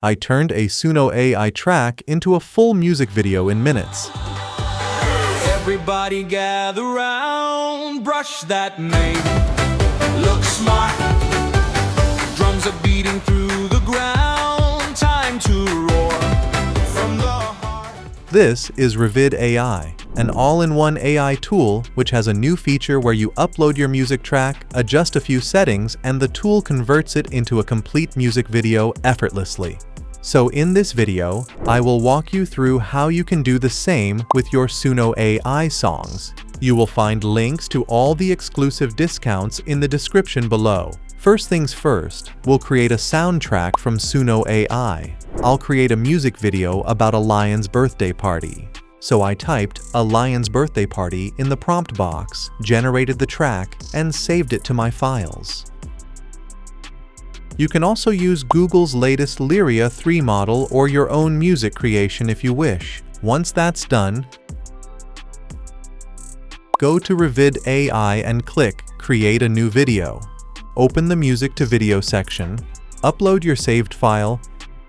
I turned a Suno AI track into a full music video in minutes. Everybody gather round, brush that mane. Look smart. Drums are beating through the ground. Time to roar from the heart. This is revid.ai, an all-in-one AI tool which has a new feature where you upload your music track, adjust a few settings, and the tool converts it into a complete music video effortlessly. So in this video, I will walk you through how you can do the same with your Suno AI songs. You will find links to all the exclusive discounts in the description below. First things first, we'll create a soundtrack from Suno AI. I'll create a music video about a lion's birthday party. So I typed "a lion's birthday party" in the prompt box, generated the track, and saved it to my files. You can also use Google's latest Lyria 3 model or your own music creation if you wish. Once that's done, go to revid.ai and click Create a new video. Open the Music to Video section, upload your saved file,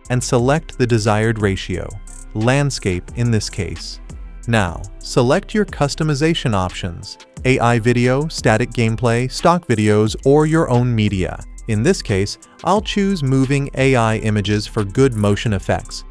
and select the desired ratio, landscape in this case. Now, select your customization options: AI video, static gameplay, stock videos, or your own media. In this case, I'll choose moving AI images for good motion effects.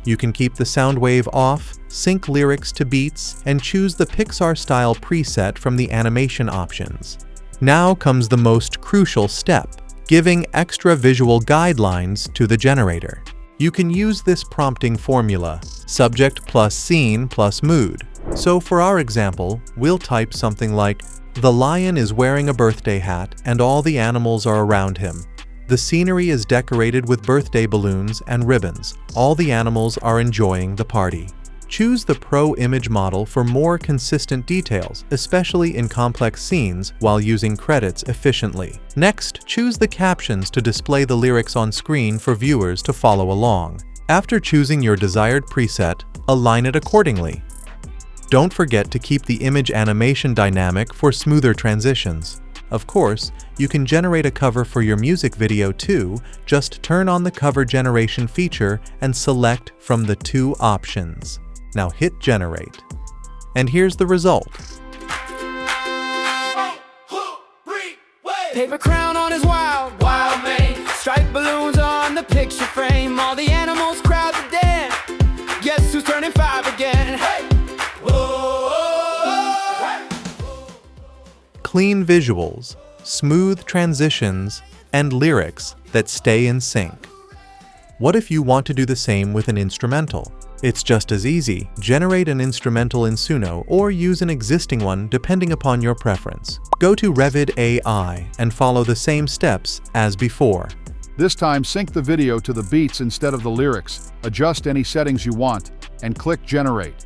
You can keep the sound wave off, sync lyrics to beats, and choose the Pixar-style preset from the animation options. Now comes the most crucial step, giving extra visual guidelines to the generator. You can use this prompting formula, subject plus scene plus mood. So for our example, we'll type something like, "The lion is wearing a birthday hat and all the animals are around him. The scenery is decorated with birthday balloons and ribbons. All the animals are enjoying the party." Choose the Pro image model for more consistent details, especially in complex scenes, while using credits efficiently. Next, choose the captions to display the lyrics on screen for viewers to follow along. After choosing your desired preset, align it accordingly. Don't forget to keep the image animation dynamic for smoother transitions. Of course, you can generate a cover for your music video too. Just turn on the cover generation feature and select from the two options. Now hit generate. And here's the result. Paper crown on his wild mane. Striped balloons on the picture frame. All the animals crowd the den. Guess who's turning 5 again? Hey! Clean visuals, smooth transitions, and lyrics that stay in sync. What if you want to do the same with an instrumental? It's just as easy. Generate an instrumental in Suno or use an existing one depending upon your preference. Go to revid.ai and follow the same steps as before. This time, sync the video to the beats instead of the lyrics, adjust any settings you want, and click Generate.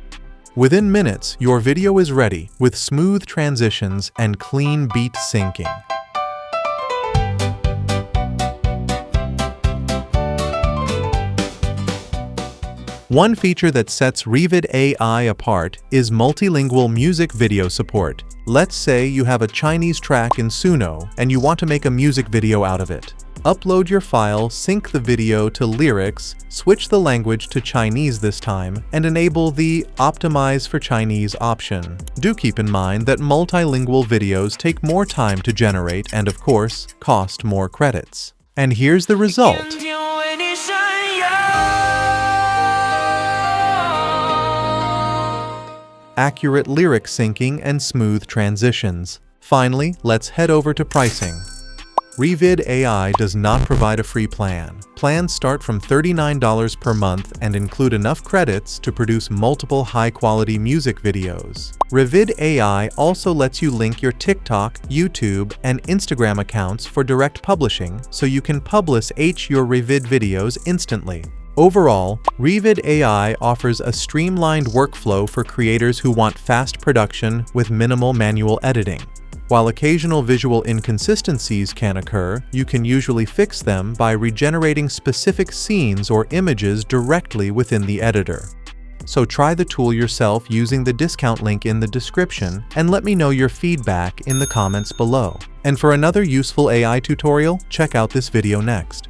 Within minutes, your video is ready with smooth transitions and clean beat syncing. One feature that sets revid.ai apart is multilingual music video support. Let's say you have a Chinese track in Suno and you want to make a music video out of it. Upload your file, sync the video to lyrics, switch the language to Chinese this time, and enable the Optimize for Chinese option. Do keep in mind that multilingual videos take more time to generate and, of course, cost more credits. And here's the result. Accurate lyric syncing and smooth transitions. Finally, let's head over to pricing. Revid.ai does not provide a free plan. Plans start from $39 per month and include enough credits to produce multiple high-quality music videos. Revid.ai also lets you link your TikTok, YouTube, and Instagram accounts for direct publishing, so you can publish your Revid videos instantly. Overall, revid.ai offers a streamlined workflow for creators who want fast production with minimal manual editing. While occasional visual inconsistencies can occur, you can usually fix them by regenerating specific scenes or images directly within the editor. So try the tool yourself using the discount link in the description and let me know your feedback in the comments below. And for another useful AI tutorial, check out this video next.